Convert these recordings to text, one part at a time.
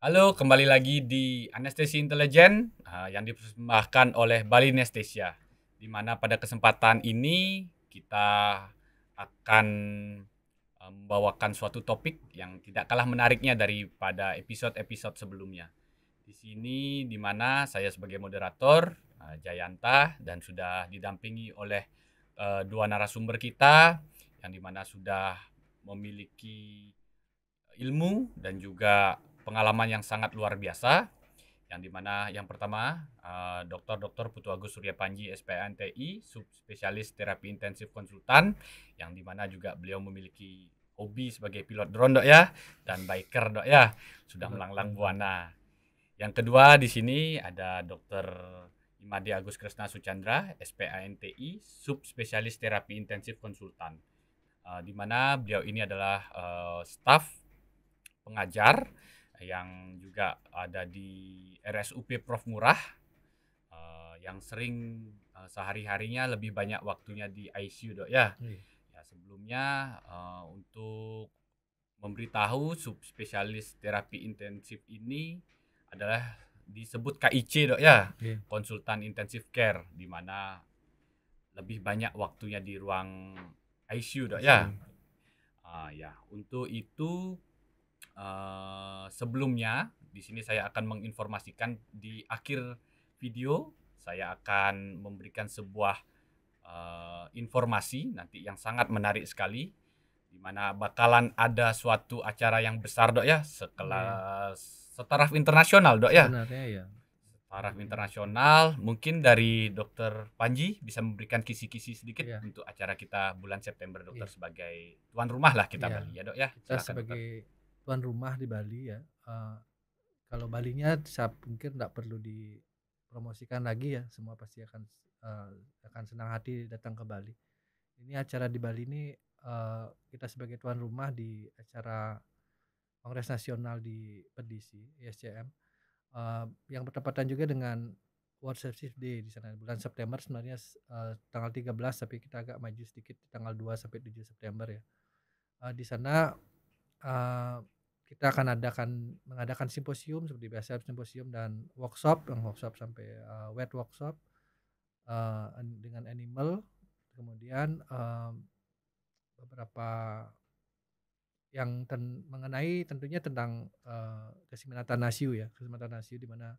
Halo, kembali lagi di Anestesi Intelijen yang dipersembahkan oleh Bali Nestesia. Di mana pada kesempatan ini kita akan membawakan suatu topik yang tidak kalah menariknya daripada episode-episode sebelumnya. Di sini di mana saya sebagai moderator Jayanta dan sudah didampingi oleh dua narasumber kita yang di mana sudah memiliki ilmu dan juga pengalaman yang sangat luar biasa, yang dimana yang pertama Dr. Putu Agus Surya Panji SPNTI, subspesialis terapi intensif konsultan, yang dimana juga beliau memiliki hobi sebagai pilot drone dok ya, dan biker dok ya, sudah melanglang buana. Yang kedua di sini ada Dr. Imade Agus Kresna Suchandra SPANTI, subspesialis terapi intensif konsultan, di mana beliau ini adalah staf pengajar yang juga ada di RSUP Prof Murah, yang sering sehari-harinya lebih banyak waktunya di ICU dok ya. Ya sebelumnya untuk memberitahu subspesialis terapi intensif ini adalah disebut KIC dok ya, konsultan intensif care, di mana lebih banyak waktunya di ruang ICU dok ya. Ya untuk itu sebelumnya di sini saya akan menginformasikan di akhir video saya akan memberikan sebuah informasi nanti yang sangat menarik sekali, di mana bakalan ada suatu acara yang besar dok ya, sekelas setaraf internasional dok ya. Sebenarnya ya. Taraf internasional, mungkin dari Dokter Panji bisa memberikan kisi-kisi sedikit untuk acara kita bulan September dokter, sebagai tuan rumah lah kita Bali ya dok ya. Kita Silakan sebagai dokter. tuan rumah di Bali ya. Kalau Balinya saya pikir tidak perlu dipromosikan lagi ya, semua pasti akan senang hati datang ke Bali. Ini acara di Bali ini kita sebagai tuan rumah di acara Kongres Nasional di Pedisi ISCM, yang bertepatan juga dengan World Sepsis Day di sana bulan September, sebenarnya tanggal 13 tapi kita agak maju sedikit tanggal 2 sampai 7 September ya. Di sana kita akan mengadakan simposium seperti biasa, simposium dan workshop sampai wet workshop dengan animal, kemudian beberapa yang mengenai tentunya tentang keselamatan NASIU di mana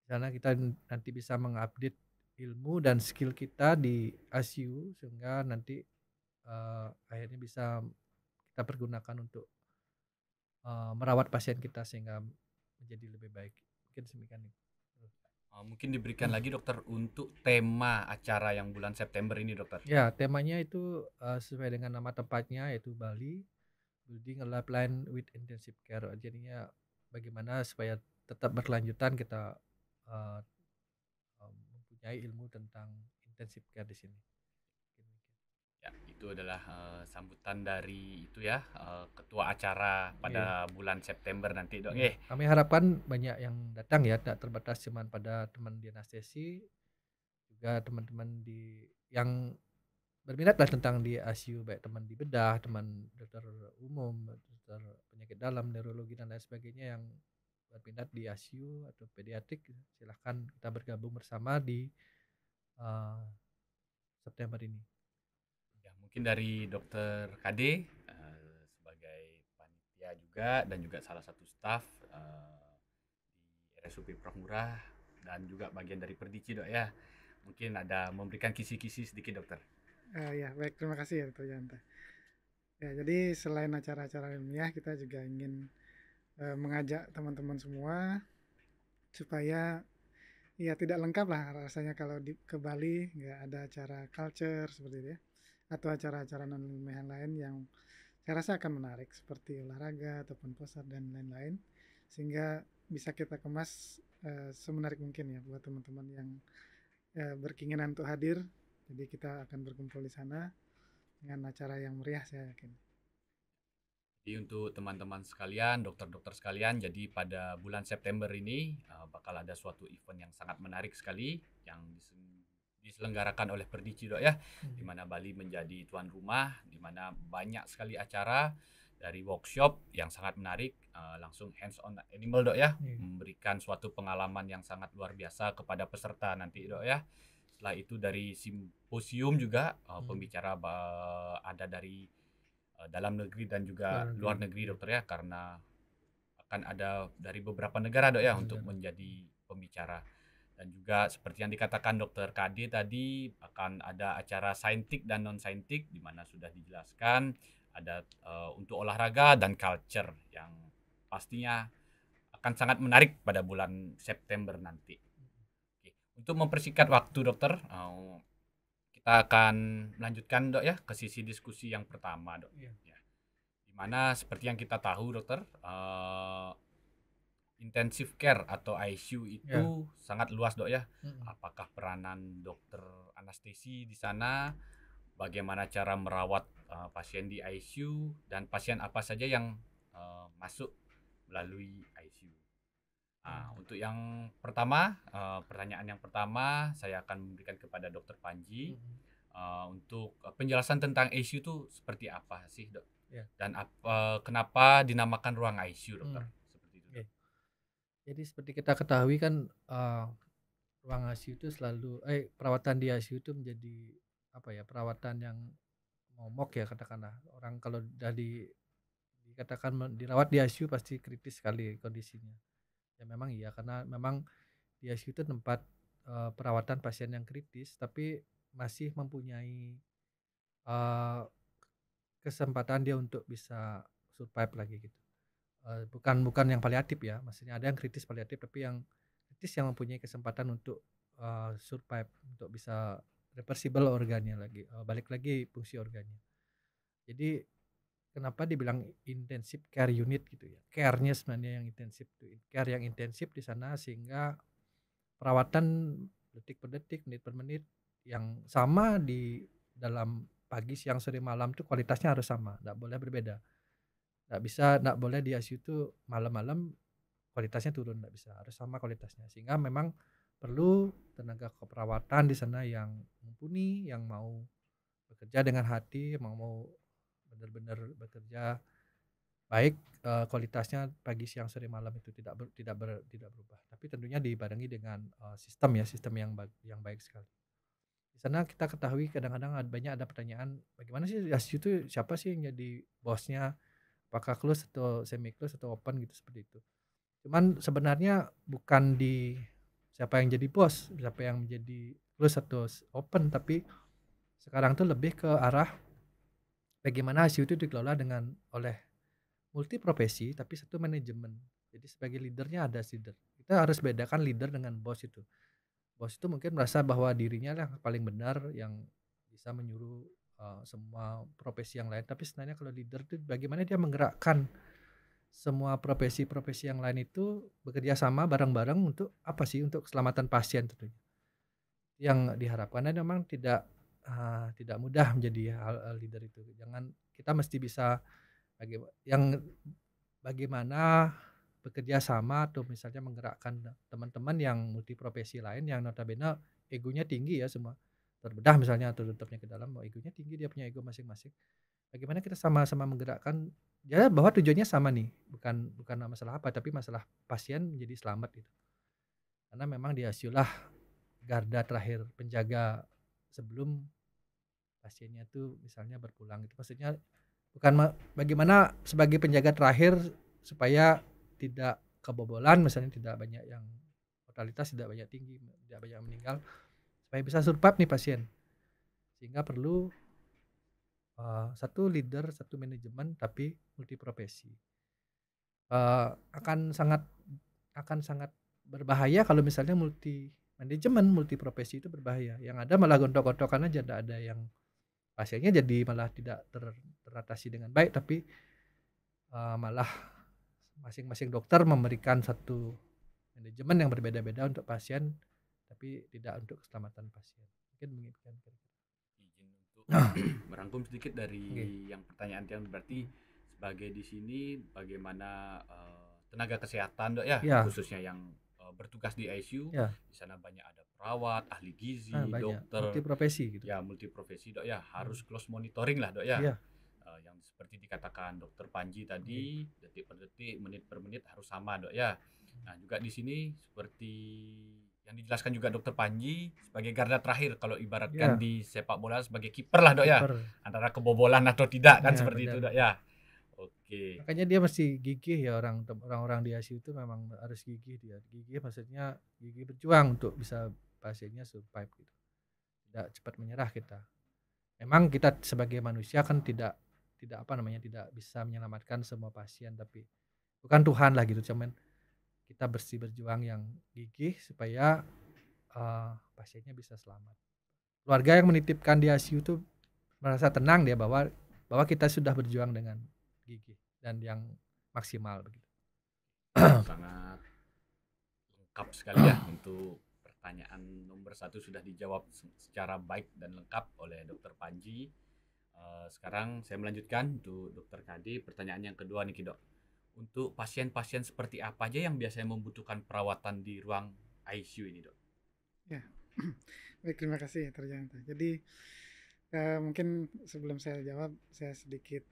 di sana kita nanti bisa mengupdate ilmu dan skill kita di ICU sehingga nanti akhirnya bisa kita pergunakan untuk merawat pasien kita sehingga menjadi lebih baik. Mungkin demikian. Mungkin diberikan lagi dokter untuk tema acara yang bulan September ini dokter. Ya, temanya itu sesuai dengan nama tempatnya, yaitu Bali Building a Lifeline with Intensive Care. Jadinya bagaimana supaya tetap berkelanjutan kita mempunyai ilmu tentang intensive care di sini. Ya, itu adalah sambutan dari itu ya, ketua acara pada bulan September nanti dok. Kami harapkan banyak yang datang ya, tidak terbatas cuma pada teman di anestesi, juga teman-teman yang berminat lah tentang di ICU, baik teman di bedah, teman dokter umum, dokter penyakit dalam, neurologi dan lain sebagainya yang berminat di ICU atau pediatrik, silahkan kita bergabung bersama di September ini. Ya, mungkin dari dokter KD sebagai panitia juga dan juga salah satu staf di RSUP Prof Murah dan juga bagian dari Perdici dok ya. Mungkin ada memberikan kisi-kisi sedikit dokter. Ya baik, terima kasih ya Dr. Janta. Ya, jadi selain acara-acara ilmiah, kita juga ingin mengajak teman-teman semua supaya ya tidak lengkap lah rasanya kalau ke Bali nggak ada acara culture seperti itu ya, atau acara-acara non ilmiah lain yang saya rasa akan menarik seperti olahraga ataupun poster dan lain-lain, sehingga bisa kita kemas semenarik mungkin ya buat teman-teman yang berkeinginan untuk hadir. Jadi kita akan berkumpul di sana dengan acara yang meriah, saya yakin. Jadi untuk teman-teman sekalian, dokter-dokter sekalian, jadi pada bulan September ini bakal ada suatu event yang sangat menarik sekali yang diselenggarakan oleh Perdici dok ya, di mana Bali menjadi tuan rumah, di mana banyak sekali acara dari workshop yang sangat menarik, langsung hands on animal Dok ya, Iya. memberikan suatu pengalaman yang sangat luar biasa kepada peserta nanti Dok ya. Setelah itu dari simposium juga pembicara ada dari dalam negeri dan juga luar negeri Dokter ya, karena akan ada dari beberapa negara Dok ya untuk menjadi pembicara. Dan juga seperti yang dikatakan Dokter Kade tadi, akan ada acara saintik dan non saintik di mana sudah dijelaskan ada untuk olahraga dan culture yang pastinya akan sangat menarik pada bulan September nanti. Oke. Untuk mempersingkat waktu Dokter, kita akan melanjutkan Dok ya ke sisi diskusi yang pertama Dok. Iya. Ya. Di mana seperti yang kita tahu Dokter, intensive care atau ICU itu sangat luas Dok ya. Apakah peranan dokter anestesi di sana, bagaimana cara merawat pasien di ICU, dan pasien apa saja yang masuk melalui ICU. Untuk yang pertama, pertanyaan yang pertama saya akan memberikan kepada Dokter Panji. Untuk penjelasan tentang ICU itu seperti apa sih Dok? Dan kenapa dinamakan ruang ICU Dokter? Seperti itu. Jadi seperti kita ketahui kan ruang ICU itu selalu perawatan di ICU itu menjadi perawatan yang momok ya, katakanlah. Orang kalau udah dikatakan dirawat di ICU pasti kritis sekali kondisinya. Ya memang iya, karena memang di ICU itu tempat perawatan pasien yang kritis tapi masih mempunyai kesempatan dia untuk bisa survive lagi gitu. Bukan yang paliatif ya, maksudnya ada yang kritis paliatif, tapi yang kritis yang mempunyai kesempatan untuk survive, untuk bisa reversible organnya lagi, balik lagi fungsi organnya. Jadi kenapa dibilang intensive care unit gitu ya, care-nya sebenarnya yang intensif, care yang intensif di sana, sehingga perawatan detik per detik, menit per menit yang sama di dalam pagi, siang, sore, malam tuh kualitasnya harus sama, nggak boleh berbeda. Nggak boleh di ICU itu malam-malam kualitasnya turun, nggak bisa, harus sama kualitasnya. Sehingga memang perlu tenaga keperawatan di sana yang mumpuni, yang mau bekerja dengan hati, mau benar-benar bekerja baik, kualitasnya pagi, siang, sore, malam itu tidak berubah. Tapi tentunya dibarengi dengan sistem yang baik sekali. Di sana kita ketahui kadang-kadang ada pertanyaan, bagaimana sih ICU itu, siapa sih yang jadi bosnya? Apakah close atau semi close atau open gitu, seperti itu. Cuman sebenarnya bukan di siapa yang jadi bos, siapa yang menjadi close atau open, tapi sekarang tuh lebih ke arah bagaimana ICU itu dikelola oleh multi profesi tapi satu manajemen. Jadi sebagai leadernya ada leader. Kita harus bedakan leader dengan bos itu. Bos itu mungkin merasa bahwa dirinya yang paling benar, yang bisa menyuruh semua profesi yang lain, tapi sebenarnya kalau leader itu bagaimana dia menggerakkan semua profesi-profesi yang lain itu bekerja sama bareng-bareng untuk apa sih? Untuk keselamatan pasien tentunya. Yang diharapkan, dan memang tidak mudah menjadi leader itu. Kita mesti bisa bagaimana bekerja sama, atau misalnya menggerakkan teman-teman yang multiprofesi lain yang notabene egonya tinggi ya, semua terbedah misalnya atau tutupnya ke dalam, egonya tinggi, dia punya ego masing-masing. Bagaimana kita sama-sama menggerakkan ya, bahwa tujuannya sama nih, bukan masalah apa, tapi masalah pasien menjadi selamat gitu. Karena memang di ICU lah garda terakhir penjaga sebelum pasiennya tuh misalnya berpulang gitu. Maksudnya bukan bagaimana sebagai penjaga terakhir supaya tidak kebobolan, misalnya tidak banyak yang mortalitas, tidak banyak tinggi, tidak banyak meninggal, supaya bisa survive nih pasien. Sehingga perlu satu leader, satu manajemen, tapi multiprofesi. Akan sangat berbahaya kalau misalnya multi manajemen, multiprofesi itu berbahaya. Yang ada malah gontok-gontokan aja, tidak ada yang pasiennya jadi malah tidak teratasi dengan baik, tapi malah masing-masing dokter memberikan satu manajemen yang berbeda-beda untuk pasien, tapi tidak untuk keselamatan pasien. Mungkin demikian. Izin untuk merangkum sedikit dari yang pertanyaan yang berarti sebagai di sini bagaimana tenaga kesehatan Dok ya, khususnya yang bertugas di ICU, di sana banyak ada perawat, ahli gizi, dokter, multiprofesi gitu. Ya multiprofesi Dok ya, harus close monitoring lah Dok ya. yang seperti dikatakan Dokter Panji tadi, detik per detik, menit per menit harus sama, Dok, ya. Nah, juga di sini seperti yang dijelaskan juga Dokter Panji sebagai garda terakhir kalau ibaratkan Ya, di sepak bola sebagai kiper lah, Dok, ya. kiper. Antara kebobolan atau tidak kan Ya, seperti itu, benar. Dok, ya. Oke. Makanya dia mesti gigih ya, orang-orang di ICU itu memang harus gigih dia. Gigih maksudnya gigih berjuang untuk bisa pasiennya survive gitu. Tidak cepat menyerah kita. Memang kita sebagai manusia kan tidak tidak bisa menyelamatkan semua pasien, tapi bukan Tuhan lah gitu, cuman kita berjuang yang gigih supaya pasiennya bisa selamat. Keluarga yang menitipkan di ICU tuh merasa tenang dia bahwa kita sudah berjuang dengan gigih dan yang maksimal begitu. Sangat lengkap sekali ya untuk pertanyaan nomor 1 sudah dijawab secara baik dan lengkap oleh Dokter Panji. Sekarang saya melanjutkan untuk Dokter Kadi. Pertanyaan yang kedua nih, Dok. Untuk pasien-pasien seperti apa aja yang biasanya membutuhkan perawatan di ruang ICU ini, Dok? Ya, baik, terima kasih Terjanta. Jadi mungkin sebelum saya jawab, saya sedikit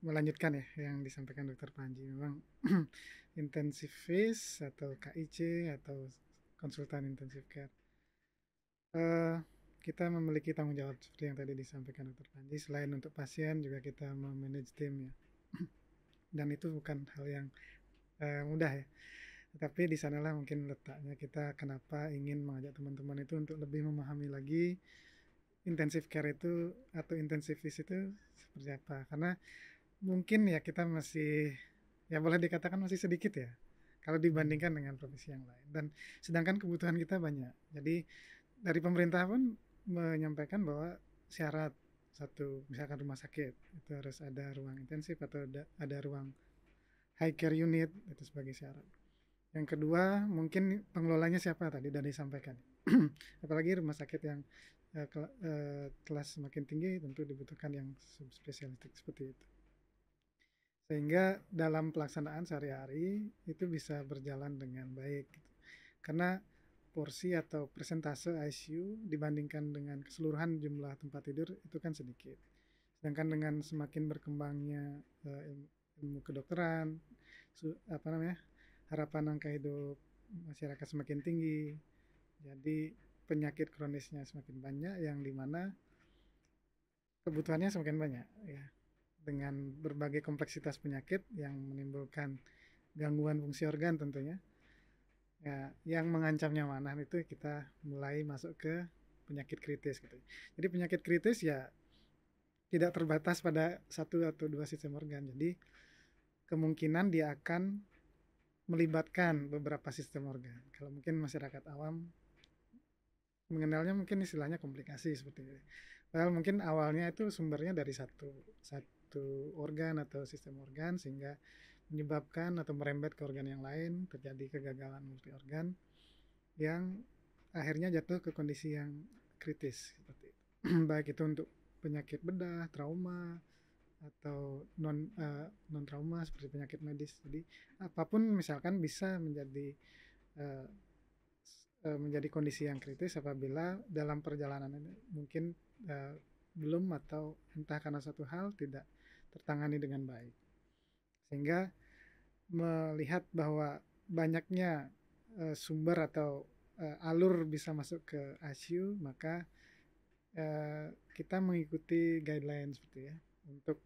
melanjutkan ya yang disampaikan Dokter Panji. Memang intensivis atau KIC atau konsultan intensive care, kita memiliki tanggung jawab seperti yang tadi disampaikan Dokter Panji. Selain untuk pasien, juga kita memanage tim ya. Dan itu bukan hal yang mudah ya. Tapi di sanalah mungkin letaknya kita kenapa ingin mengajak teman-teman itu untuk lebih memahami lagi intensive care itu atau intensivis itu seperti apa. Karena mungkin ya kita masih, ya boleh dikatakan masih sedikit ya kalau dibandingkan dengan profesi yang lain. Dan sedangkan kebutuhan kita banyak. Jadi dari pemerintah pun menyampaikan bahwa syarat satu, misalkan rumah sakit itu harus ada ruang intensif atau ada ruang high care unit, itu sebagai syarat. Yang kedua, mungkin pengelolanya siapa tadi sudah disampaikan. Apalagi rumah sakit yang kelas semakin tinggi tentu dibutuhkan yang subspesialistik seperti itu. Sehingga dalam pelaksanaan sehari-hari itu bisa berjalan dengan baik. Karena porsi atau persentase ICU dibandingkan dengan keseluruhan jumlah tempat tidur itu kan sedikit. Sedangkan dengan semakin berkembangnya ilmu kedokteran, harapan angka hidup masyarakat semakin tinggi, jadi penyakit kronisnya semakin banyak, yang dimana kebutuhannya semakin banyak ya, dengan berbagai kompleksitas penyakit yang menimbulkan gangguan fungsi organ tentunya ya, yang mengancam nyamanan itu kita mulai masuk ke penyakit kritis gitu. Jadi penyakit kritis ya tidak terbatas pada satu atau dua sistem organ, jadi kemungkinan dia akan melibatkan beberapa sistem organ. Kalau mungkin masyarakat awam mengenalnya mungkin istilahnya komplikasi seperti itu. Padahal mungkin awalnya itu sumbernya dari satu organ atau sistem organ, sehingga menyebabkan atau merembet ke organ yang lain, terjadi kegagalan multi organ yang akhirnya jatuh ke kondisi yang kritis seperti itu. Baik itu untuk penyakit bedah, trauma, atau non trauma seperti penyakit medis. Jadi apapun misalkan bisa menjadi kondisi yang kritis apabila dalam perjalanan ini mungkin belum atau entah karena satu hal tidak tertangani dengan baik, sehingga melihat bahwa banyaknya sumber atau alur bisa masuk ke ICU, maka kita mengikuti guideline seperti ya untuk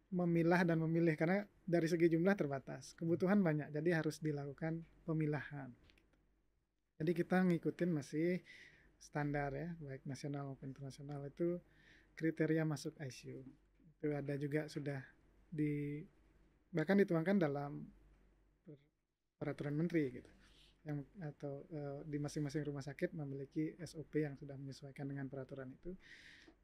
memilah dan memilih, karena dari segi jumlah terbatas, kebutuhan banyak, jadi harus dilakukan pemilahan. Jadi kita ngikutin masih standar ya, baik nasional maupun internasional, itu kriteria masuk ICU. Itu ada juga sudah bahkan dituangkan dalam peraturan menteri gitu. Atau di masing-masing rumah sakit memiliki SOP yang sudah menyesuaikan dengan peraturan itu,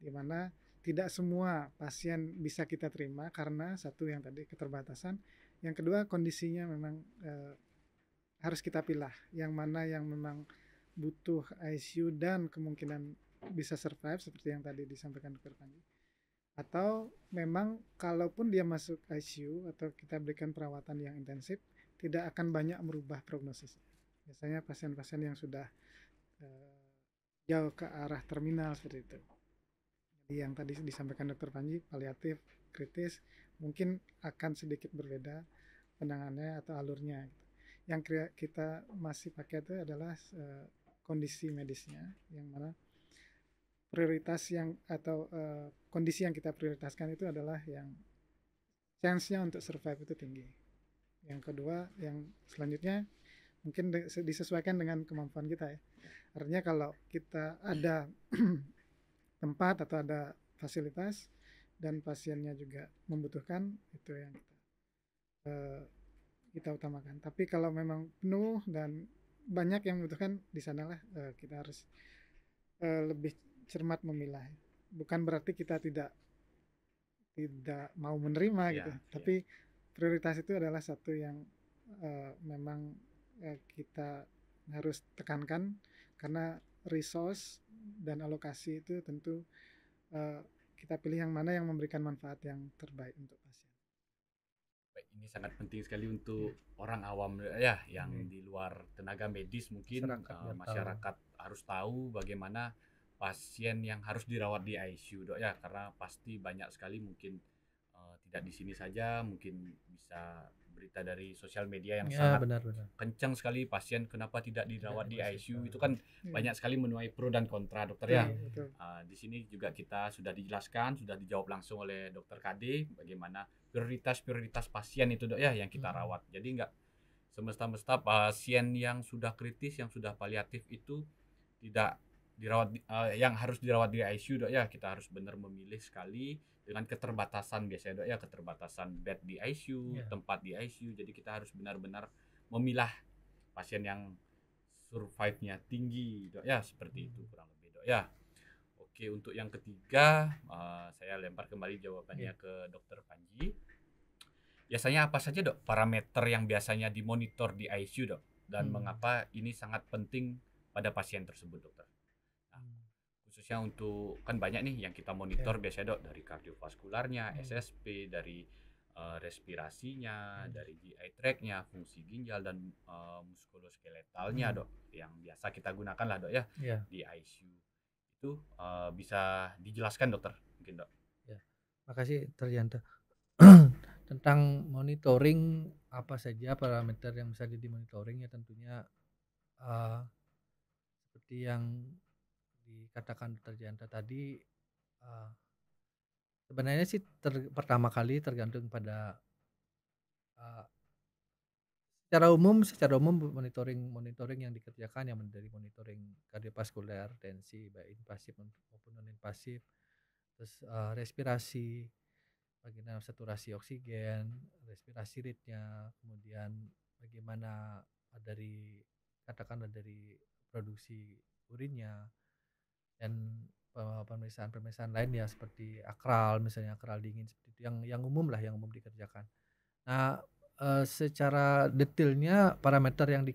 di mana tidak semua pasien bisa kita terima karena satu yang tadi keterbatasan, yang kedua kondisinya memang harus kita pilih yang mana yang memang butuh ICU dan kemungkinan bisa survive seperti yang tadi disampaikan Dr. Panji, atau memang kalaupun dia masuk ICU atau kita berikan perawatan yang intensif tidak akan banyak merubah prognosis. Biasanya pasien-pasien yang sudah jauh ke arah terminal seperti itu. yang tadi disampaikan Dokter Panji, paliatif, kritis, mungkin akan sedikit berbeda penanganannya atau alurnya. Yang kita masih pakai itu adalah kondisi medisnya, yang mana prioritas yang atau kondisi yang kita prioritaskan itu adalah yang chance-nya untuk survive itu tinggi. Yang kedua, yang selanjutnya mungkin disesuaikan dengan kemampuan kita ya. Artinya kalau kita ada tempat atau ada fasilitas dan pasiennya juga membutuhkan, itu yang kita utamakan. Tapi kalau memang penuh dan banyak yang membutuhkan, di sanalah kita harus lebih cermat memilah. Bukan berarti kita tidak mau menerima gitu, tapi prioritas itu adalah satu yang memang kita harus tekankan, karena resource dan alokasi itu tentu kita pilih yang mana yang memberikan manfaat yang terbaik untuk pasien. Baik, ini sangat penting sekali untuk orang awam ya, yang di luar tenaga medis mungkin masyarakat harus tahu bagaimana pasien yang harus dirawat di ICU, Dok ya, karena pasti banyak sekali mungkin tidak di sini saja, mungkin bisa berita dari sosial media yang sangat kencang sekali pasien kenapa tidak dirawat di ICU, itu kan banyak sekali menuai pro dan kontra, Dokter ya. Di sini juga kita sudah dijelaskan, sudah dijawab langsung oleh Dokter KD bagaimana prioritas pasien itu, Dok ya, yang kita rawat. Jadi nggak semesta-mesta pasien yang sudah kritis, yang sudah paliatif itu tidak dirawat, yang harus dirawat di ICU, Dok ya. Kita harus benar memilih sekali dengan keterbatasan biasanya, Dok ya, keterbatasan bed di ICU, tempat di ICU. Jadi kita harus benar-benar memilah pasien yang survive-nya tinggi, Dok ya, seperti itu kurang lebih, Dok ya. Oke, untuk yang ketiga saya lempar kembali jawabannya ke Dokter Panji. Biasanya apa saja, Dok, parameter yang biasanya dimonitor di ICU, Dok, dan mengapa ini sangat penting pada pasien tersebut, Dokter? Khususnya untuk, kan banyak nih yang kita monitor biasanya, Dok, dari kardiovaskularnya, SSP, dari respirasinya, dari GI tract-nya, fungsi ginjal, dan muskuloskeletalnya, Dok, yang biasa kita gunakan lah, Dok ya, di ICU. Itu bisa dijelaskan, Dokter, mungkin, Dok? Ya, makasih Trianto. Tentang monitoring, apa saja parameter yang bisa dimonitoring ya, tentunya seperti yang dikatakan Trianto tadi, sebenarnya sih pertama kali tergantung pada secara umum monitoring yang dikerjakan yang dari monitoring kardiovaskuler, tensi baik invasif maupun non invasif, terus respirasi, bagaimana saturasi oksigen, respirasi rate-nya, kemudian bagaimana dari katakanlah dari produksi urinnya, dan pemeriksaan lain ya seperti akral, misalnya akral dingin, seperti itu yang umum lah, yang umum dikerjakan. Nah, secara detailnya parameter yang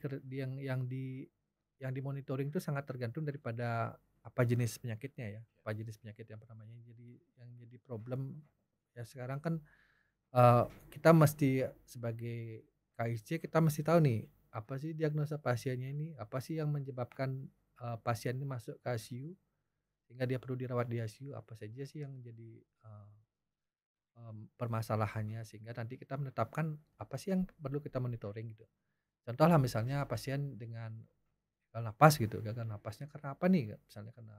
dimonitoring itu sangat tergantung daripada apa jenis penyakitnya ya, apa jenis penyakit yang pertamanya yang jadi problem ya sekarang kan. Kita mesti sebagai KIC kita mesti tahu nih, apa sih diagnosa pasiennya ini, apa sih yang menyebabkan pasien ini masuk ke ICU sehingga dia perlu dirawat di ICU, apa saja sih yang jadi permasalahannya, sehingga nanti kita menetapkan apa sih yang perlu kita monitoring gitu. Contoh lah misalnya pasien dengan gagal napas gitu, gagal napasnya karena apa nih, misalnya karena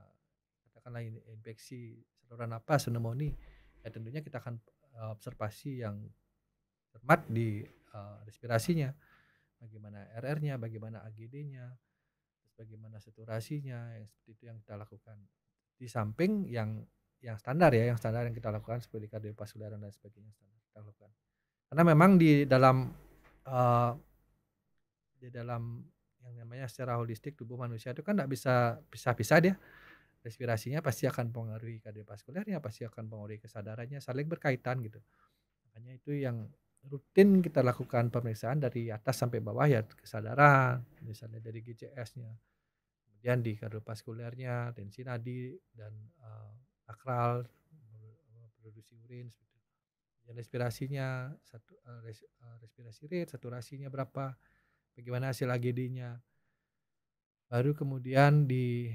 katakanlah infeksi saluran napas, pneumonia, ya tentunya kita akan observasi yang cermat di respirasinya, bagaimana RR-nya, bagaimana AGD-nya, terus bagaimana saturasinya, yang seperti itu yang kita lakukan. Di samping yang standar ya, yang standar yang kita lakukan seperti kardiovaskular dan sebagainya, standar kita lakukan. Karena memang di dalam yang namanya secara holistik tubuh manusia itu kan nggak bisa pisah-pisah dia. Respirasinya pasti akan mempengaruhi kardiovaskulernya, pasti akan mempengaruhi kesadarannya, saling berkaitan gitu. Makanya itu yang rutin kita lakukan pemeriksaan dari atas sampai bawah ya, kesadaran, misalnya dari GCS-nya, kemudian di kardiovaskulernya, tensi nadi, dan akral, produksi urin, dan respirasinya, respirasi rate, saturasinya berapa, bagaimana hasil AGD-nya. Baru kemudian di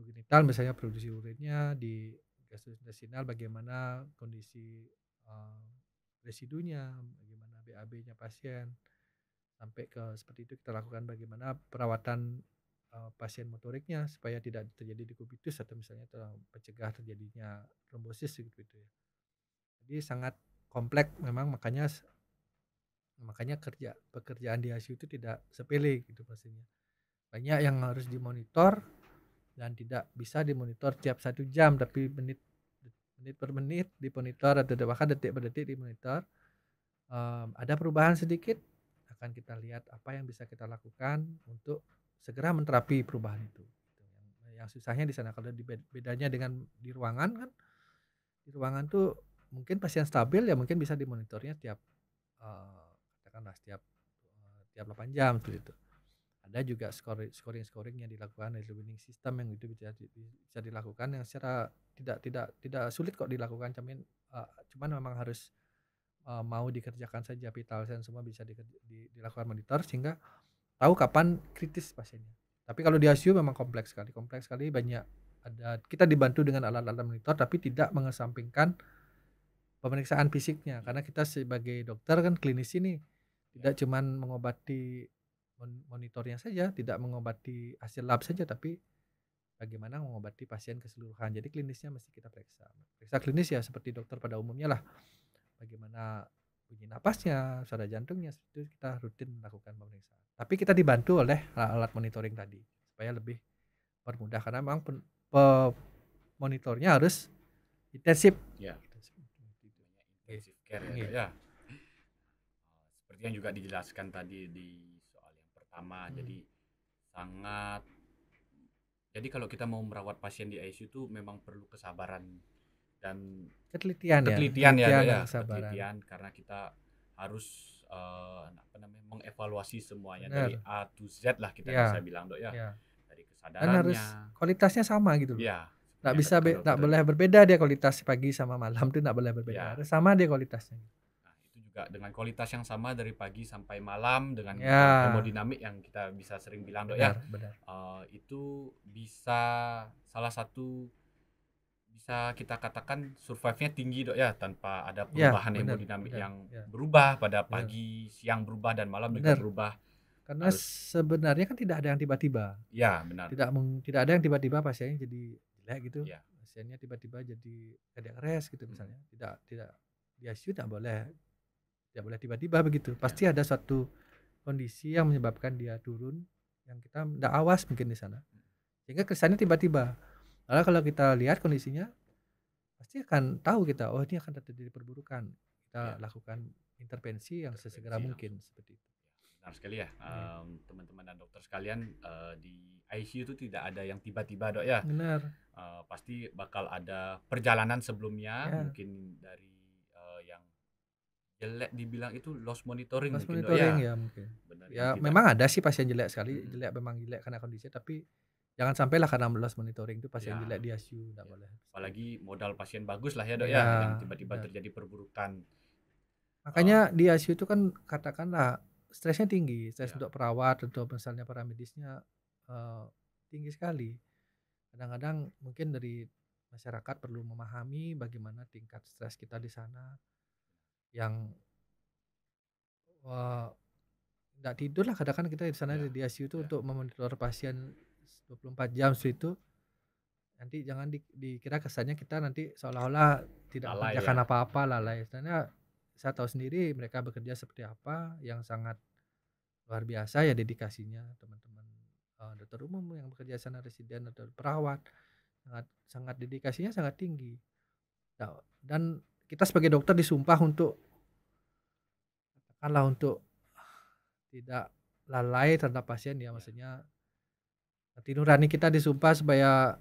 urogenital misalnya produksi urinnya, di gastrointestinal bagaimana kondisi residunya, bagaimana BAB-nya pasien, sampai ke seperti itu kita lakukan bagaimana perawatan pasien motoriknya supaya tidak terjadi dekubitus atau misalnya mencegah terjadinya trombosis gitu ya. Jadi sangat kompleks memang, makanya pekerjaan di ICU itu tidak sepele gitu pastinya. Banyak yang harus dimonitor dan tidak bisa dimonitor tiap 1 jam, tapi menit per menit dimonitor atau bahkan detik per detik dimonitor. Ada perubahan sedikit, akan kita lihat apa yang bisa kita lakukan untuk segera menterapi perubahan itu. Yang susahnya di sana. Kalau bedanya dengan di ruangan kan, di ruangan tuh mungkin pasien stabil ya mungkin bisa dimonitornya tiap katakanlah setiap 8 jam seperti itu. Ada juga scoring yang dilakukan dari winning system yang itu bisa dilakukan yang secara tidak sulit kok dilakukan, cuman memang harus mau dikerjakan saja. Vital sign semua bisa dilakukan monitor sehingga tahu kapan kritis pasiennya. Tapi kalau di ICU memang kompleks sekali banyak. Kita dibantu dengan alat-alat monitor tapi tidak mengesampingkan pemeriksaan fisiknya, karena kita sebagai dokter kan klinis ini tidak cuman mengobati monitornya saja, tidak mengobati hasil lab saja, tapi bagaimana mengobati pasien keseluruhan. Jadi klinisnya mesti kita periksa klinis ya seperti dokter pada umumnya lah, bagaimana bunyi napasnya, suara jantungnya, itu kita rutin melakukan pemeriksaan. Tapi kita dibantu oleh alat monitoring tadi supaya lebih permudah, karena memang monitornya harus intensif. Ya. Intensive care ya. Seperti yang juga dijelaskan tadi di soal yang pertama. Jadi kalau kita mau merawat pasien di ICU itu memang perlu kesabaran dan ketelitian karena kita harus mengevaluasi semuanya. Benar. Dari A to Z lah kita bisa bilang, Dok ya. Dari kesadarannya. Dan harus kualitasnya sama gitu loh. Ya. Nggak boleh berbeda dia kualitas pagi sama malam tuh, nggak boleh berbeda. Harus sama dia kualitasnya. Dengan kualitas yang sama dari pagi sampai malam dengan hemodinamik yang kita bisa sering bilang, Dok ya. Benar. Itu bisa salah satu bisa kita katakan survive-nya tinggi, Dok ya, tanpa ada perubahan hemodinamik yang berubah pada pagi, siang berubah dan malam juga berubah. Karena sebenarnya kan tidak ada yang tiba-tiba. Ya, benar. Tidak ada yang tiba-tiba pasiennya jadi jelek gitu. Ya. Pasiennya tiba-tiba jadi cardiac arrest gitu misalnya. Tidak di ICU tidak boleh tiba-tiba begitu. Pasti ada suatu kondisi yang menyebabkan dia turun yang kita tidak awas mungkin di sana. Sehingga kesannya tiba-tiba. Lalu kalau kita lihat kondisinya pasti akan tahu kita, oh ini akan terjadi perburukan. Kita lakukan intervensi yang sesegera mungkin seperti itu. Benar sekali ya. Teman-teman dan dokter sekalian, di ICU itu tidak ada yang tiba-tiba, Dok ya. Benar. Pasti bakal ada perjalanan sebelumnya, mungkin dari yang jelek dibilang itu loss monitoring mungkin, Dok ya. Mungkin. Benar, ya memang ada sih pasien jelek sekali, memang jelek karena kondisi, tapi jangan sampailah karena loss monitoring itu pasien jelek di ICU, enggak boleh. Apalagi modal pasien bagus lah ya, Dok ya, yang tiba-tiba terjadi perburukan. Makanya di ICU itu kan katakanlah stresnya tinggi, stres untuk perawat atau misalnya para medisnya tinggi sekali. Kadang-kadang mungkin dari masyarakat perlu memahami bagaimana tingkat stres kita di sana, yang nggak tidur lah kadang-kadang kita di sana di ICU itu untuk memonitor pasien 24 jam itu. Nanti jangan dikira kesannya kita nanti seolah-olah tidak mengerjakan apa-apa, lalai. Sebenarnya saya tahu sendiri mereka bekerja seperti apa, yang sangat luar biasa ya dedikasinya teman-teman dokter umum yang bekerja di sana, residen atau perawat, sangat dedikasinya sangat tinggi. Dan kita sebagai dokter disumpah untuk tidak lalai terhadap pasien ya, maksudnya hati nurani kita disumpah supaya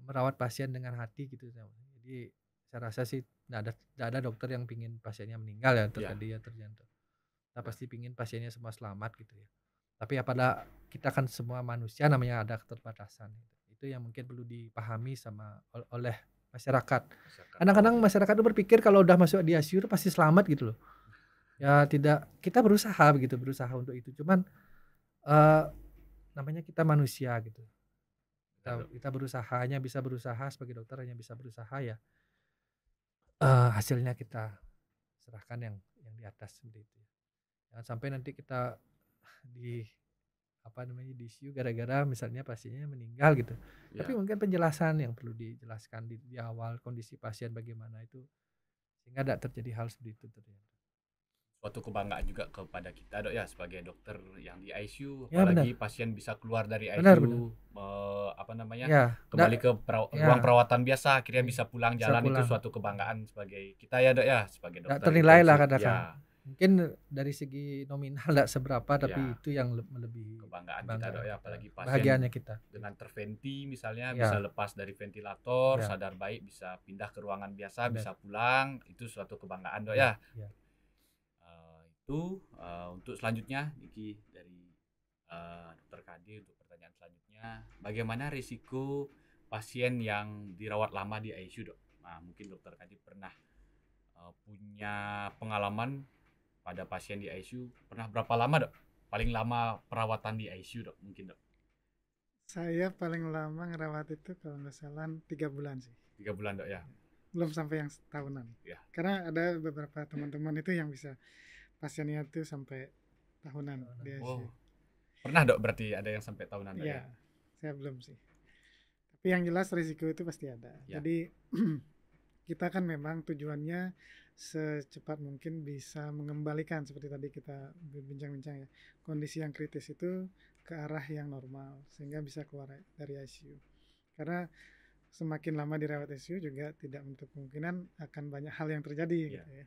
merawat pasien dengan hati gitu. Jadi saya rasa sih tidak ada dokter yang pingin pasiennya meninggal ya, terjadi terjatuh. Kita pasti pingin pasiennya semua selamat gitu ya. Tapi apabila kita kan semua manusia, namanya ada keterbatasan. Itu yang mungkin perlu dipahami oleh masyarakat. Kadang-kadang masyarakat itu berpikir kalau udah masuk di ICU itu pasti selamat gitu loh. Ya tidak, kita berusaha untuk itu. Cuman namanya kita manusia gitu. Benar, Dok. kita berusaha, hanya bisa berusaha sebagai dokter, hanya bisa berusaha ya, hasilnya kita serahkan yang di atas seperti itu ya. Jangan sampai nanti kita di apa namanya, di-issue gara-gara misalnya pasiennya meninggal gitu. Tapi Ya. mungkin penjelasan yang perlu dijelaskan di awal, kondisi pasien bagaimana itu, sehingga tidak terjadi hal seperti itu ternyata. Suatu kebanggaan juga kepada kita, Dok, ya, sebagai dokter yang di ICU, Ya apalagi benar, pasien bisa keluar dari benar benar. ICU, apa namanya, Ya, kembali ke ruang ya, perawatan biasa, akhirnya bisa pulang bisa jalan, itu pulang. suatu kebanggaan sebagai kita ya, Dok, ya, sebagai Nggak dokter ternilai lah intensif. katakan. Ya, Mungkin dari segi nominal nggak seberapa, tapi ya, itu yang melebihi kebanggaan kita, Dok, ya, kita, apalagi pasien bahagianya kita. dengan terventi misalnya bisa Ya, lepas dari ventilator, ya, sadar baik, bisa pindah ke ruangan biasa, benar. bisa pulang, itu suatu kebanggaan, Dok, Ya, ya. ya. Itu untuk selanjutnya, Niki, dari Dokter Kadi, untuk pertanyaan selanjutnya, bagaimana risiko pasien yang dirawat lama di ICU, Dok? Nah, mungkin Dokter Kadi pernah punya pengalaman pada pasien di ICU, pernah berapa lama, Dok? Paling lama perawatan di ICU, Dok, mungkin, Dok? Saya paling lama ngerawat itu kalau nggak salah 3 bulan sih. 3 bulan, Dok, ya? Belum sampai yang setahunan. Ya. Karena ada beberapa teman-teman itu yang bisa pasiennya itu sampai tahunan di ICU. Oh, pernah, Dok, berarti ada yang sampai tahunan, Dok, Iya, ya? saya belum sih. Tapi yang jelas risiko itu pasti ada. Ya. Jadi kita kan memang tujuannya secepat mungkin bisa mengembalikan, seperti tadi kita bincang-bincang ya, kondisi yang kritis itu ke arah yang normal sehingga bisa keluar dari ICU. Karena semakin lama dirawat ICU juga tidak menutup kemungkinan akan banyak hal yang terjadi gitu ya.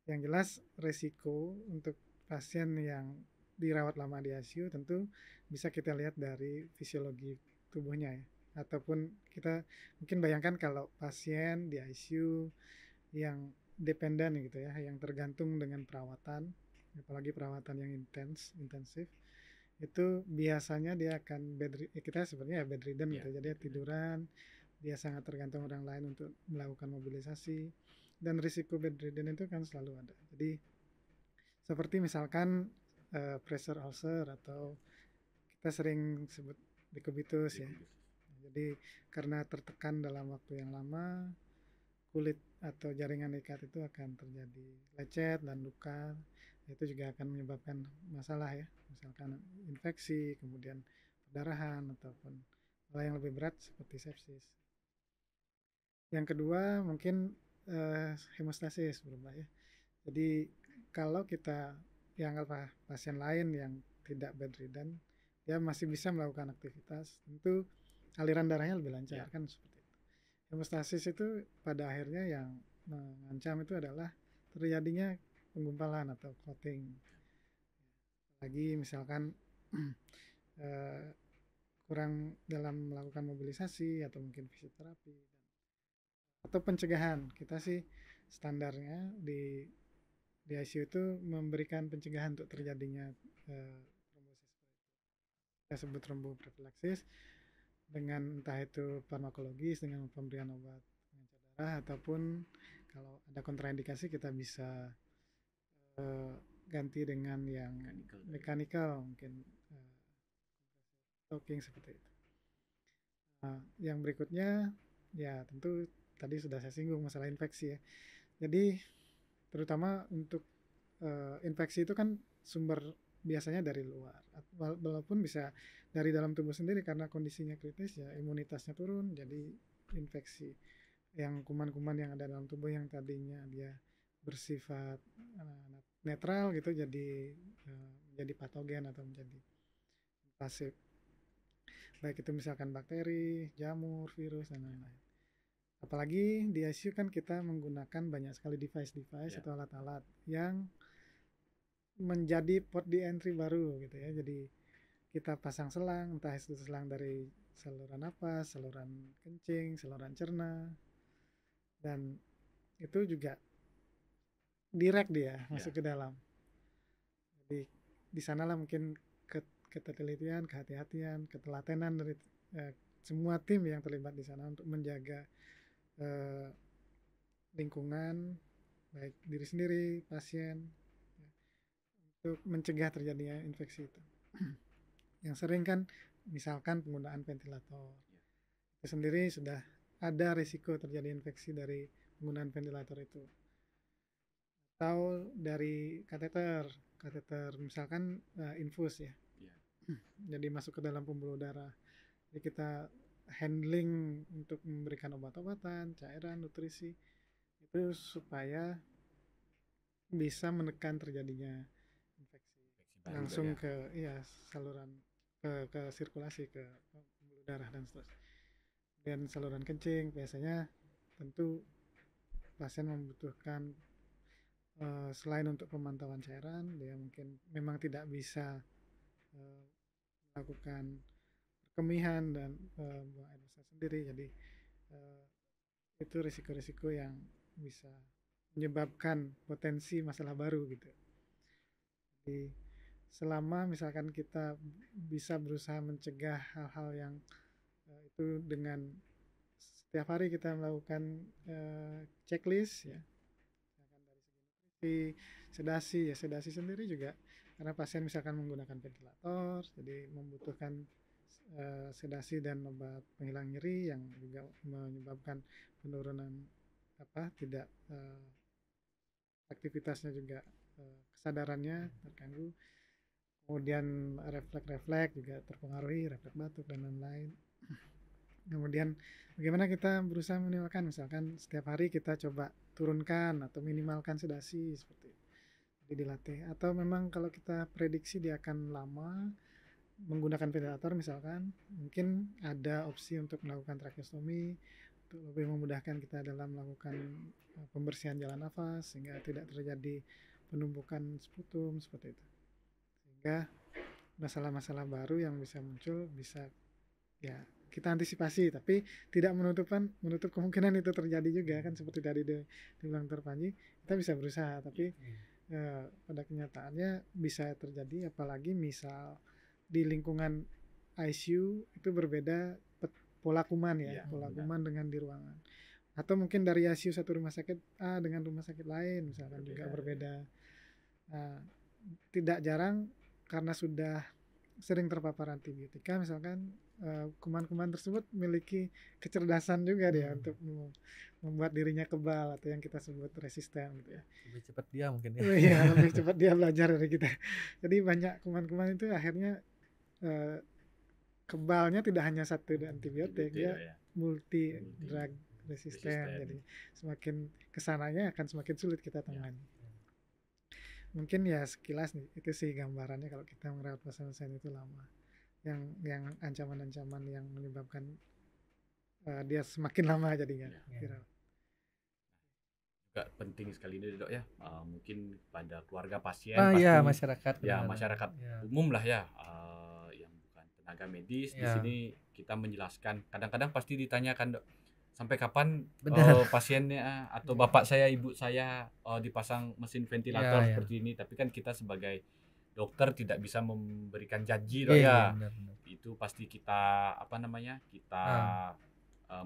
Yang jelas resiko untuk pasien yang dirawat lama di ICU tentu bisa kita lihat dari fisiologi tubuhnya ya. Ataupun kita mungkin bayangkan kalau pasien di ICU yang dependen gitu ya, yang tergantung dengan perawatan, apalagi perawatan yang intensif, itu biasanya dia akan kita sebenarnya bedridden gitu, jadi tiduran, dia sangat tergantung orang lain untuk melakukan mobilisasi, dan risiko bedridden itu kan selalu ada. Jadi seperti misalkan pressure ulcer atau kita sering sebut dekubitus ya. Jadi karena tertekan dalam waktu yang lama, kulit atau jaringan ikat itu akan terjadi lecet dan luka. Itu juga akan menyebabkan masalah ya, misalkan infeksi, kemudian perdarahan, ataupun hal yang lebih berat seperti sepsis. Yang kedua mungkin hemostasis berubah ya. Jadi kalau kita yang pasien lain yang tidak bedridden, dia masih bisa melakukan aktivitas, tentu aliran darahnya lebih lancar kan seperti itu. Hemostasis itu pada akhirnya yang mengancam itu adalah terjadinya penggumpalan atau clotting. Lagi misalkan kurang dalam melakukan mobilisasi atau mungkin fisioterapi atau pencegahan. Kita sih standarnya di ICU itu memberikan pencegahan untuk terjadinya trombosis. Kita sebut tromboprofilaksis dengan entah itu farmakologis dengan pemberian obat pengencer darah, ataupun kalau ada kontraindikasi kita bisa ganti dengan yang mekanikal, mungkin stocking seperti itu. Nah, yang berikutnya ya tentu tadi sudah saya singgung masalah infeksi ya. Jadi terutama untuk infeksi itu kan sumber biasanya dari luar, walaupun bisa dari dalam tubuh sendiri karena kondisinya kritis ya, imunitasnya turun, jadi infeksi yang kuman-kuman yang ada dalam tubuh yang tadinya dia bersifat netral gitu jadi patogen atau menjadi pasif, baik itu misalkan bakteri, jamur, virus, dan lain-lain. Apalagi di ICU kan kita menggunakan banyak sekali device atau alat-alat yang menjadi port di entry baru gitu ya. Jadi kita pasang selang, entah itu selang dari saluran napas, saluran kencing, saluran cerna, dan itu juga direct dia masuk ke dalam. Jadi di sanalah mungkin ketelitian, kehati-hatian, ketelatenan dari semua tim yang terlibat di sana untuk menjaga lingkungan, baik diri sendiri, pasien, untuk mencegah terjadinya infeksi itu. Yang sering kan misalkan penggunaan ventilator. itu sendiri sudah ada risiko terjadi infeksi dari penggunaan ventilator itu. Atau dari kateter misalkan infus ya. Jadi masuk ke dalam pembuluh darah. Jadi kita handling untuk memberikan obat-obatan, cairan, nutrisi itu supaya bisa menekan terjadinya infeksi langsung ke saluran ke sirkulasi ke pembuluh darah dan seterusnya. Dan saluran kencing biasanya tentu pasien membutuhkan selain untuk pemantauan cairan, dia mungkin memang tidak bisa melakukan perkemihan dan buang air besar sendiri. Jadi itu risiko-risiko yang bisa menyebabkan potensi masalah baru gitu. Jadi selama misalkan kita bisa berusaha mencegah hal-hal yang itu dengan setiap hari kita melakukan checklist ya, misalkan dari segi nutrisi, sedasi sendiri juga karena pasien misalkan menggunakan ventilator, jadi membutuhkan sedasi dan obat penghilang nyeri yang juga menyebabkan penurunan tidak aktivitasnya juga kesadarannya terganggu, kemudian refleks juga terpengaruhi, refleks batuk dan lain-lain. Kemudian bagaimana kita berusaha minimalkan, misalkan setiap hari kita coba turunkan atau minimalkan sedasi seperti itu. Jadi dilatih. Atau memang kalau kita prediksi dia akan lama menggunakan ventilator misalkan, mungkin ada opsi untuk melakukan tracheostomi untuk lebih memudahkan kita dalam melakukan pembersihan jalan nafas sehingga tidak terjadi penumpukan sputum seperti itu. Sehingga masalah-masalah baru yang bisa muncul bisa ya kita antisipasi, tapi tidak menutup kemungkinan itu terjadi juga kan, seperti tadi dibilang Dr. Panji, kita bisa berusaha tapi pada kenyataannya bisa terjadi, apalagi misal di lingkungan ICU itu berbeda pola kuman ya, pola kuman dengan di ruangan, atau mungkin dari ICU satu rumah sakit A dengan rumah sakit lain misalkan juga berbeda. Nah, tidak jarang karena sudah sering terpapar antibiotika misalkan, kuman-kuman tersebut memiliki kecerdasan juga dia untuk membuat dirinya kebal atau yang kita sebut resisten gitu ya. Lebih cepat dia mungkin ya. Iya, lebih cepat dia belajar dari kita. Jadi banyak kuman-kuman itu akhirnya kebalnya tidak hanya satu antibiotik, dia multi drug resisten. Jadi semakin kesananya akan semakin sulit kita tangani. Mungkin ya sekilas nih itu sih gambarannya kalau kita merawat pasien-pasien itu lama, yang ancaman-ancaman yang menyebabkan dia semakin lama jadinya dirawat. Juga penting sekali ini Dok ya, mungkin pada keluarga pasien pasti ya masyarakat umum lah ya, yang bukan tenaga medis di sini kita menjelaskan, kadang-kadang pasti ditanyakan Dok, sampai kapan pasiennya atau bapak saya, ibu saya dipasang mesin ventilator seperti ini, tapi kan kita sebagai dokter tidak bisa memberikan janji Dok ya. Benar. Itu pasti kita kita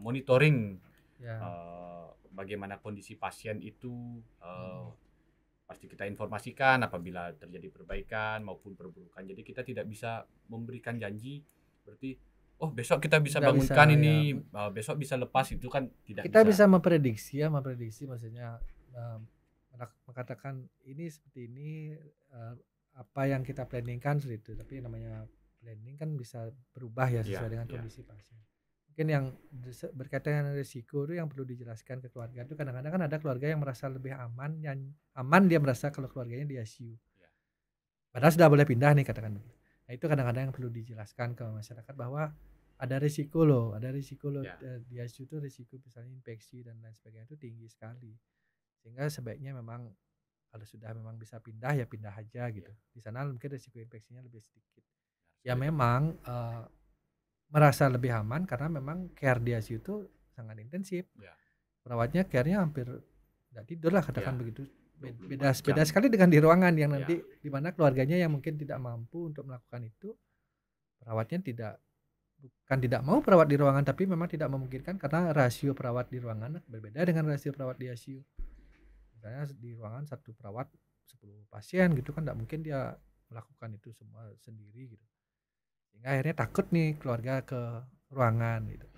monitoring bagaimana kondisi pasien itu, pasti kita informasikan apabila terjadi perbaikan maupun perburukan. Jadi kita tidak bisa memberikan janji berarti besok kita bisa bangunkan ini, besok bisa lepas, itu kan tidak kita bisa memprediksi maksudnya mengatakan ini seperti ini, apa yang kita planningkan seperti itu, tapi namanya planning kan bisa berubah ya sesuai dengan kondisi pasien. Mungkin yang berkaitan dengan risiko itu yang perlu dijelaskan ke keluarga itu, kadang-kadang kan ada keluarga yang merasa lebih aman, dia merasa kalau keluarganya di ICU padahal sudah boleh pindah nih katakan. Nah itu kadang-kadang yang perlu dijelaskan ke masyarakat bahwa ada risiko loh di ICU itu, risiko misalnya infeksi dan lain sebagainya itu tinggi sekali, sehingga sebaiknya memang kalau sudah memang bisa pindah ya pindah aja gitu. Di sana mungkin risiko infeksinya lebih sedikit. Ya memang merasa lebih aman karena memang care di ICU itu sangat intensif. Perawatnya care-nya hampir nggak tidur lah katakan begitu. Beda sekali dengan di ruangan yang nanti di mana keluarganya yang mungkin tidak mampu untuk melakukan itu, perawatnya bukan tidak mau perawat di ruangan, tapi memang tidak memungkinkan karena rasio perawat di ruangan berbeda dengan rasio perawat di ICU. Misalnya di ruangan satu perawat 10 pasien gitu kan, tidak mungkin dia melakukan itu semua sendiri gitu. Sehingga akhirnya takut nih keluarga ke ruangan gitu.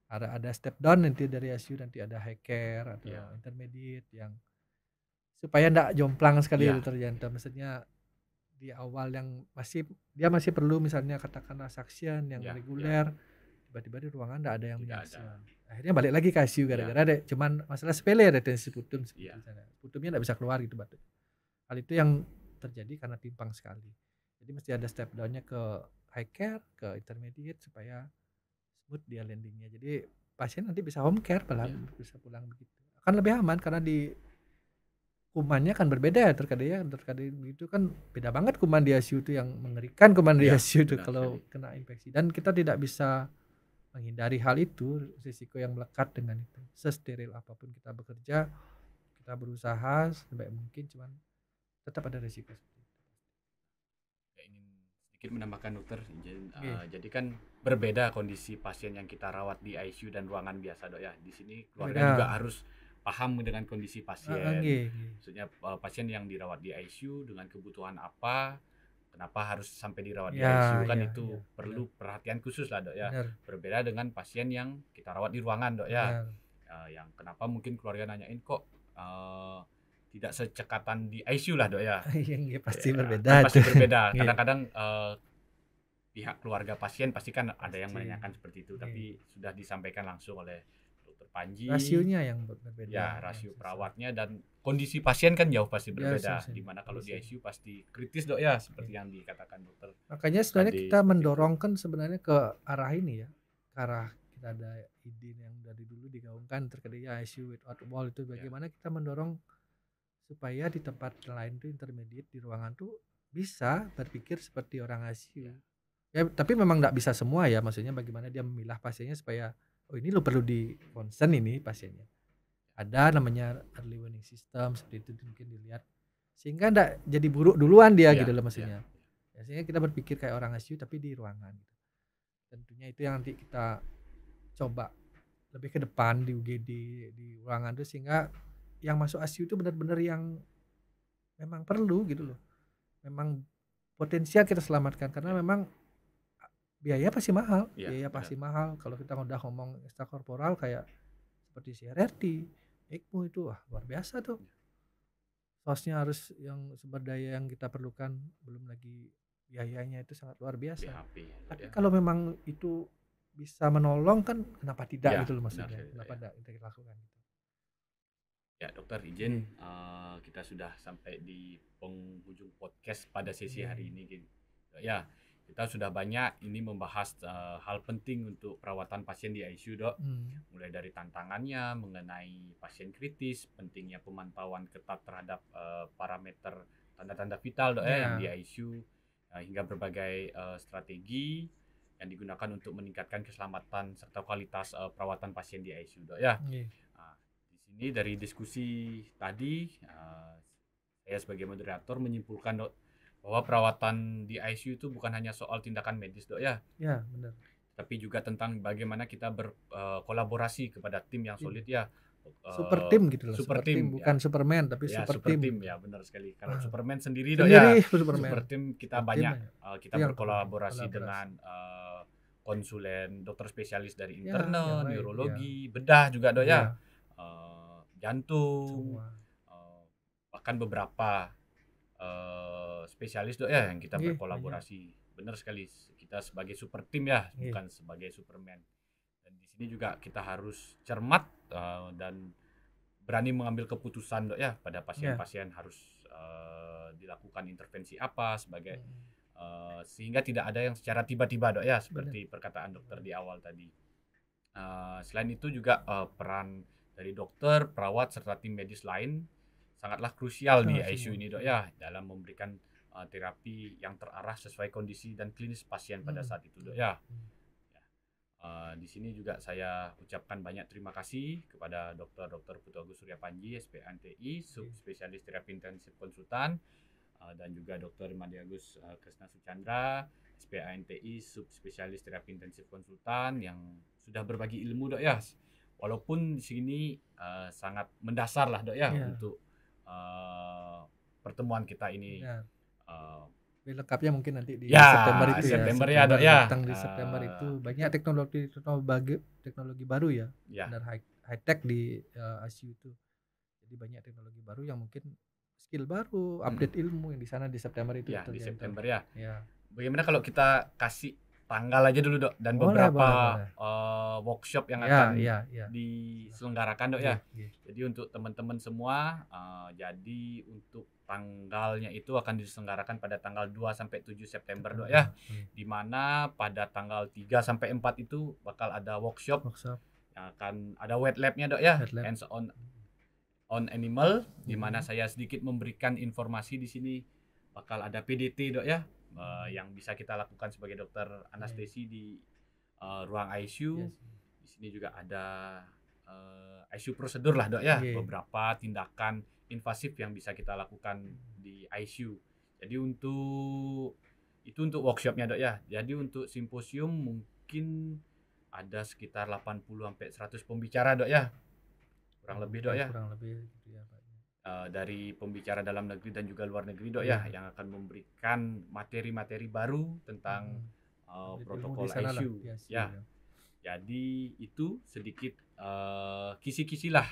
Ada step down nanti dari ICU, nanti ada high care atau Iya. intermediate yang supaya ndak jomplang sekali Iya. Dokter Yanto. Maksudnya di awal yang dia masih perlu misalnya katakanlah suction yang Iya, iya. reguler, tiba-tiba di ruangan ndak ada yang Tidak menyaksikan. ada. Akhirnya balik lagi ke ICU Iya. gara-gara ada cuman masalah sepele, retensi putum seperti Iya. sana. Putumnya ndak bisa keluar gitu batuk. Hal itu yang terjadi karena timpang sekali. Jadi mesti ada step down-nya ke high care, ke intermediate supaya smooth dia landingnya. Jadi pasien nanti bisa home care malah Iya. bisa pulang begitu. Akan lebih aman karena di kumannya kan berbeda ya terkadang itu kan beda banget kuman di ICU itu yang mengerikan kuman di Iya, ICU itu benar kalau sekali. kena infeksi dan kita tidak bisa menghindari hal itu, risiko yang melekat dengan itu. Sesteril apapun kita bekerja, kita berusaha sebaik mungkin cuman tetap ada risiko seperti itu. Saya ingin sedikit menambahkan dokter, Oke. jadi kan berbeda kondisi pasien yang kita rawat di ICU dan ruangan biasa dok ya. Di sini keluarga Beda. juga harus paham dengan kondisi pasien. Nggih. Maksudnya pasien yang dirawat di ICU dengan kebutuhan apa, kenapa harus sampai dirawat di Ya, ICU kan ya, itu ya, perlu perhatian khusus lah dok ya. Benar, Berbeda dengan pasien yang kita rawat di ruangan dok ya. benar. Yang kenapa mungkin keluarga nanyain kok tidak secekatan di ICU lah dok ya. Iya, pasti Ya, berbeda kan pasti itu. berbeda. Iya. Kadang-kadang pihak keluarga pasien pasti kan ada yang Pasti. menanyakan seperti itu, Iya. tapi sudah disampaikan langsung oleh Dokter Panji. Rasionya yang berbeda. Ya, yang rasio sesuai. perawatnya dan kondisi pasien kan jauh pasti berbeda. sesuai. Dimana kalau di Kondisi. ICU pasti kritis dok ya, seperti yang dikatakan dokter. Makanya sebenarnya Tadi kita seperti mendorongkan sebenarnya ke arah ini ya, ke arah kita ada ide yang dari dulu digaungkan terkait ICU without wall itu bagaimana kita mendorong supaya di tempat lain tuh intermediate di ruangan tuh bisa berpikir seperti orang ICU. Ya, tapi memang nggak bisa semua ya, maksudnya bagaimana dia memilah pasiennya supaya oh ini lo perlu di concern ini pasiennya. Ada namanya early warning system seperti itu mungkin dilihat sehingga nggak jadi buruk duluan dia Ya, gitu loh maksudnya. Ya, sehingga kita berpikir kayak orang ICU tapi di ruangan gitu. Tentunya itu yang nanti kita coba lebih ke depan di UGD di ruangan itu sehingga yang masuk ICU itu benar-benar yang memang perlu gitu loh. Memang potensial kita selamatkan karena memang biaya pasti mahal. Ya, Biaya benar. pasti mahal. Kalau kita udah ngomong ekstrakorporal kayak seperti CRRT, ECMO itu wah luar biasa tuh. Sosnya harus yang sumber daya yang kita perlukan, belum lagi biayanya itu sangat luar biasa. BHP. Tapi kalau memang itu bisa menolong kan kenapa tidak Ya, gitu loh benar maksudnya. sekali, Kenapa ya. tidak kita lakukan gitu. Ya dokter izin kita sudah sampai di penghujung podcast pada sesi hari ini gitu. Ya, kita sudah banyak ini membahas hal penting untuk perawatan pasien di ICU dok. Mulai dari tantangannya mengenai pasien kritis, pentingnya pemantauan ketat terhadap parameter tanda-tanda vital dok yang di ICU, hingga berbagai strategi yang digunakan untuk meningkatkan keselamatan serta kualitas perawatan pasien di ICU dok ya. Di sini dari diskusi tadi saya sebagai moderator menyimpulkan dok bahwa perawatan di ICU itu bukan hanya soal tindakan medis dok ya. Ya benar. Tapi juga tentang bagaimana kita berkolaborasi kepada tim yang solid ya. Super tim gitu loh. Super tim bukan ya. Superman tapi Ya, super tim tim. ya benar sekali. Kalau Superman sendiri dok ya. Superman. Super tim kita Super banyak tim kita yang berkolaborasi kolaborasi. dengan konsulen dokter spesialis dari Ya, internal, yang lain, neurologi, bedah juga dok ya. Jantung, Semua. bahkan beberapa spesialis dok ya yang kita Iya, berkolaborasi. Benar sekali, kita sebagai super tim ya, Iya. bukan sebagai Superman. Dan di sini juga kita harus cermat dan berani mengambil keputusan dok ya pada pasien-pasien harus dilakukan intervensi apa sebagai sehingga tidak ada yang secara tiba-tiba dok ya, seperti perkataan dokter di awal tadi. Selain itu juga peran dari dokter, perawat serta tim medis lain sangatlah krusial di ICU ini dok ya dalam memberikan terapi yang terarah sesuai kondisi dan klinis pasien pada saat itu dok ya. Di sini juga saya ucapkan banyak terima kasih kepada Dr. Putu Agus Surya Panji, SPA/NTI, subspesialis terapi intensif konsultan, dan juga Dr. Madi Agus Kresna Suchandra, SPA/NTI, subspesialis terapi intensif konsultan yang sudah berbagi ilmu dok ya. Walaupun di sini sangat mendasar lah dok ya untuk pertemuan kita ini. Lebih lengkapnya mungkin nanti di Ya, September itu September ya. ya, Dok, ya. Datang di September itu banyak teknologi baru ya. Ya. Dan high tech di ICU itu. Jadi banyak teknologi baru yang mungkin skill baru, update ilmu yang di sana di September itu. Ya, di terjadi. September ya. Ya. Bagaimana kalau kita kasih tanggal aja dulu, Dok, dan Boleh, beberapa boleh. workshop yang Ya, akan ya. diselenggarakan, Dok, ya. Iya. Jadi untuk teman-teman semua, jadi untuk tanggalnya itu akan diselenggarakan pada tanggal 2 sampai 7 September, Dok, ya. Di mana pada tanggal 3 sampai 4 itu bakal ada workshop. Yang akan ada wet lab-nya, Dok, ya. Hands on animal, di mana saya sedikit memberikan informasi di sini. Bakal ada PDT, Dok, ya. Yang bisa kita lakukan sebagai dokter anestesi di ruang ICU. Di sini juga ada ICU prosedur lah, Dok, ya. Beberapa tindakan invasif yang bisa kita lakukan di ICU. Jadi untuk workshopnya, Dok, ya. Jadi untuk simposium mungkin ada sekitar 80 sampai 100 pembicara, Dok, ya. Kurang lebih, Dok, ya. Kurang lebih gitu ya, Pak. Dari pembicara dalam negeri dan juga luar negeri, Dok, ya, yang akan memberikan materi-materi baru tentang protokol ICU. Ya. Jadi itu sedikit kisi-kisi lah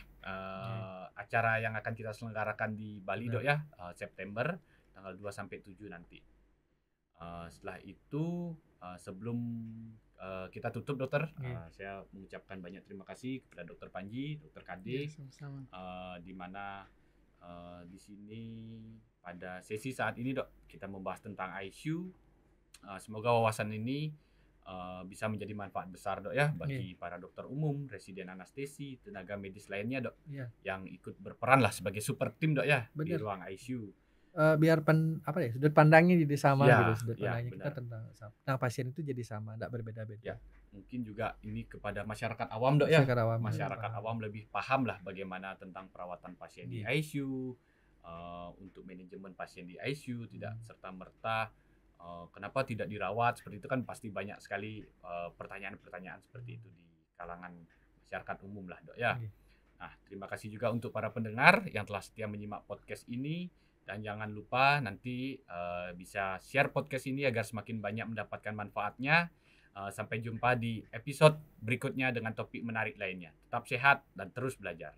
acara yang akan kita selenggarakan di Bali, Dok, ya, September tanggal 2 sampai 7 nanti. Setelah itu sebelum kita tutup, Dokter, saya mengucapkan banyak terima kasih kepada Dokter Panji, Dokter Kade, di mana di sini pada sesi saat ini, Dok, kita membahas tentang ICU. Semoga wawasan ini bisa menjadi manfaat besar, Dok, ya, bagi para dokter umum, residen anestesi, tenaga medis lainnya, Dok, yang ikut berperan lah sebagai super tim, Dok, ya, di ruang ICU. Biar sudut pandangnya jadi sama gitu, sudut pandangnya kita benar. tentang pasien itu jadi sama, tidak berbeda-beda. Ya, mungkin juga ini kepada masyarakat awam, Dok, ya. Masyarakat awam lebih paham lah bagaimana tentang perawatan pasien di ICU, untuk manajemen pasien di ICU, tidak serta-merta kenapa tidak dirawat, seperti itu kan pasti banyak sekali pertanyaan-pertanyaan seperti itu di kalangan masyarakat umum lah, Dok, ya. Nah, terima kasih juga untuk para pendengar yang telah setia menyimak podcast ini. Dan jangan lupa nanti bisa share podcast ini agar semakin banyak mendapatkan manfaatnya. Sampai jumpa di episode berikutnya dengan topik menarik lainnya. Tetap sehat dan terus belajar.